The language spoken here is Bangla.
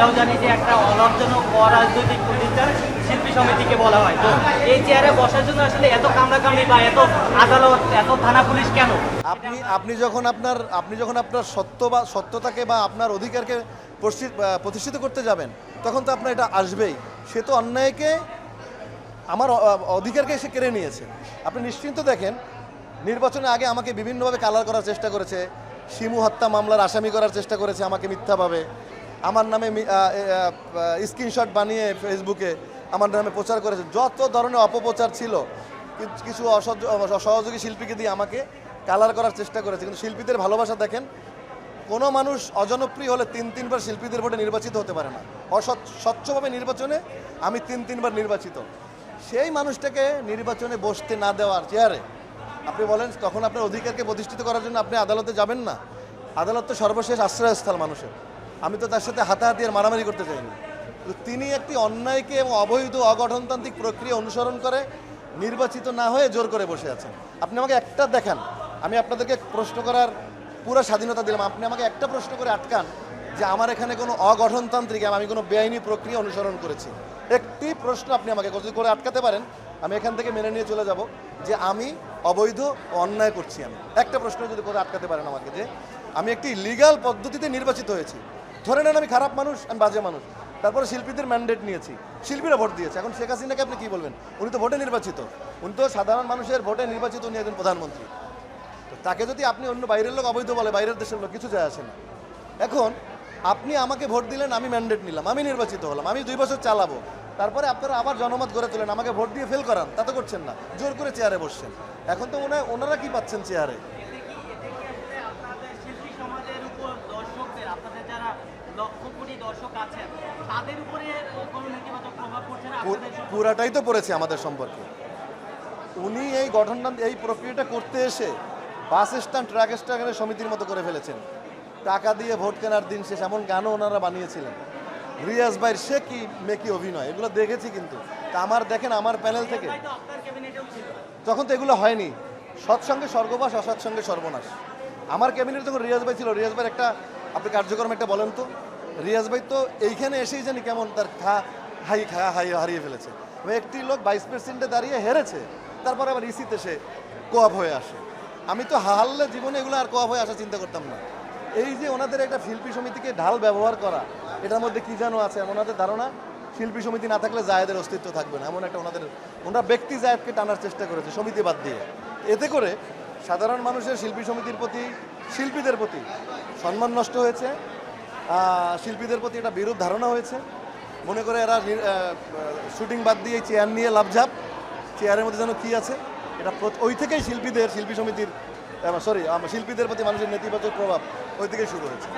এটাও জানি যে একটা অলাভজনক অরাজনৈতিক প্রতিষ্ঠান শিল্পী সমিতিকে বলা হয়। তো এই চেয়ারে বসার জন্য আসলে এত কামড়াকামড়ি বা এত আদালত, এত থানা পুলিশ কেন? আপনি যখন আপনার সত্যতাকে বা আপনার অধিকারকে প্রতিষ্ঠিত করতে যাবেন, তখন তো আপনার এটা আসবেই। সে তো অন্যায়কে, আমার অধিকারকে সে কেড়ে নিয়েছে। আপনি নিশ্চিন্ত দেখেন, নির্বাচনের আগে আমাকে বিভিন্নভাবে কালার করার চেষ্টা করেছে, শিমু হত্যা মামলার আসামি করার চেষ্টা করেছে আমাকে মিথ্যাভাবে, আমার নামে স্ক্রিনশট বানিয়ে ফেসবুকে আমার নামে প্রচার করেছে। যত ধরনের অপপ্রচার ছিল, কিছু অসহযোগী শিল্পীকে দিয়ে আমাকে কালার করার চেষ্টা করেছে। কিন্তু শিল্পীদের ভালোবাসা দেখেন, কোনো মানুষ অজনপ্রিয় হলে তিনবার শিল্পীদের ভোটে নির্বাচিত হতে পারে না। স্বচ্ছভাবে নির্বাচনে আমি তিনবার নির্বাচিত। সেই মানুষটাকে নির্বাচনে বসতে না দেওয়ার চেয়ারে আপনি বলেন, তখন আপনার অধিকারকে প্রতিষ্ঠিত করার জন্য আপনি আদালতে যাবেন না? আদালত তো সর্বশেষ আশ্রয়স্থল মানুষের। আমি তো তার সাথে হাতাহাতি আর মারামারি করতে চাইনি। কিন্তু তিনি একটি অন্যায়কে এবং অবৈধ অগঠনতান্ত্রিক প্রক্রিয়া অনুসরণ করে নির্বাচিত না হয়ে জোর করে বসে আছেন। আপনি আমাকে একটা দেখান, আমি আপনাদেরকে প্রশ্ন করার পুরো স্বাধীনতা দিলাম। আপনি আমাকে একটা প্রশ্ন করে আটকান যে আমার এখানে কোনো অগঠনতান্ত্রিক, আমি কোনো বেআইনি প্রক্রিয়া অনুসরণ করেছি। একটি প্রশ্ন আপনি আমাকে করে আটকাতে পারেন, আমি এখান থেকে মেনে নিয়ে চলে যাব যে আমি অবৈধ অন্যায় করছি। আমি একটা প্রশ্ন যদি করে আটকাতে পারেন আমাকে, যে আমি একটি লিগ্যাল পদ্ধতিতে নির্বাচিত হয়েছি। ধরে নেন আমি খারাপ মানুষ, আমি বাজে মানুষ, তারপরে শিল্পীদের ম্যান্ডেট নিয়েছি, শিল্পীরা ভোট দিয়েছে। এখন শেখ হাসিনাকে আপনি কী বলবেন? উনি তো ভোটে নির্বাচিত, উনি তো সাধারণ মানুষের ভোটে নির্বাচিত, উনি একজন প্রধানমন্ত্রী। তো তাকে যদি আপনি অন্য বাইরের লোক অবৈধ বলে, বাইরের দেশের লোক, কিছু যায় আসে না। এখন আপনি আমাকে ভোট দিলেন, আমি ম্যান্ডেট নিলাম, আমি নির্বাচিত হলাম, আমি 2 বছর চালাবো, তারপরে আপনারা আবার জনমত গড়ে তোলেন, আমাকে ভোট দিয়ে ফেল করান, তা তো করছেন না, জোর করে চেয়ারে বসছেন। এখন তো মনে হয় ওনারা কি পাচ্ছেন চেয়ারে? শিল্পী সমাজের উপর দর্শকদের, আপনাদের যারা লক্ষ কোটি দর্শক আছেন, তাদের উপরে কোনো নেতিবাচক প্রভাব পড়ছে না? পুরাটাই তো পড়েছে আমাদের সম্পর্কে। উনি এই এই প্রক্রিয়াটা করতে এসে বাস স্ট্যান্ড, ট্রাক স্ট্যান্ডের সমিতির মতো করে ফেলেছেন। টাকা দিয়ে ভোট কেনার দিন শেষ, এমন গানও ওনারা বানিয়েছিলেন। রিয়াজ ভাইয়ের সে কি মেকি অভিনয়, এগুলো দেখেছি। কিন্তু আমার দেখেন, আমার প্যানেল থেকে তখন তো এগুলো হয়নি। সৎসঙ্গে স্বর্গবাস, অসৎসঙ্গে সর্বনাশ। আমার ক্যাবিনেট যখন রিয়াজ ভাই ছিল, রিয়াজ ভাইয়ের একটা আপনি কার্যক্রম একটা বলেন তো। রিয়াজ ভাই তো এইখানে এসেই জানি কেমন তার হারিয়ে ফেলেছে। একটি লোক ভাইস প্রেসিডেন্টে দাঁড়িয়ে হেরেছে, তারপরে আবার ইসিতে সে কোয়াপ হয়ে আসে। আমি তো হারলে জীবনে এগুলো আর কোয়াপ হয়ে আসা চিন্তা করতাম না। এই যে ওনাদের একটা শিল্পী সমিতিকে ঢাল ব্যবহার করা, এটার মধ্যে কি যেন আছে। ওনাদের ধারণা শিল্পী সমিতি না থাকলে জায়েদের অস্তিত্ব থাকবে না, এমন একটা ওনারা ব্যক্তি জায়েদকে টানার চেষ্টা করেছে সমিতি বাদ দিয়ে। এতে করে সাধারণ মানুষের শিল্পী সমিতির প্রতি, শিল্পীদের প্রতি সম্মান নষ্ট হয়েছে, শিল্পীদের প্রতি একটা বিরূপ ধারণা হয়েছে। মনে করে এরা শুটিং বাদ দিয়ে চেয়ার নিয়ে লাভঝাপ, চেয়ারের মধ্যে যেন কী আছে। এটা ওই থেকেই শিল্পী সমিতির শিল্পীদের প্রতি মানুষের নেতিবাচক প্রভাব ওই থেকেই শুরু হয়েছে।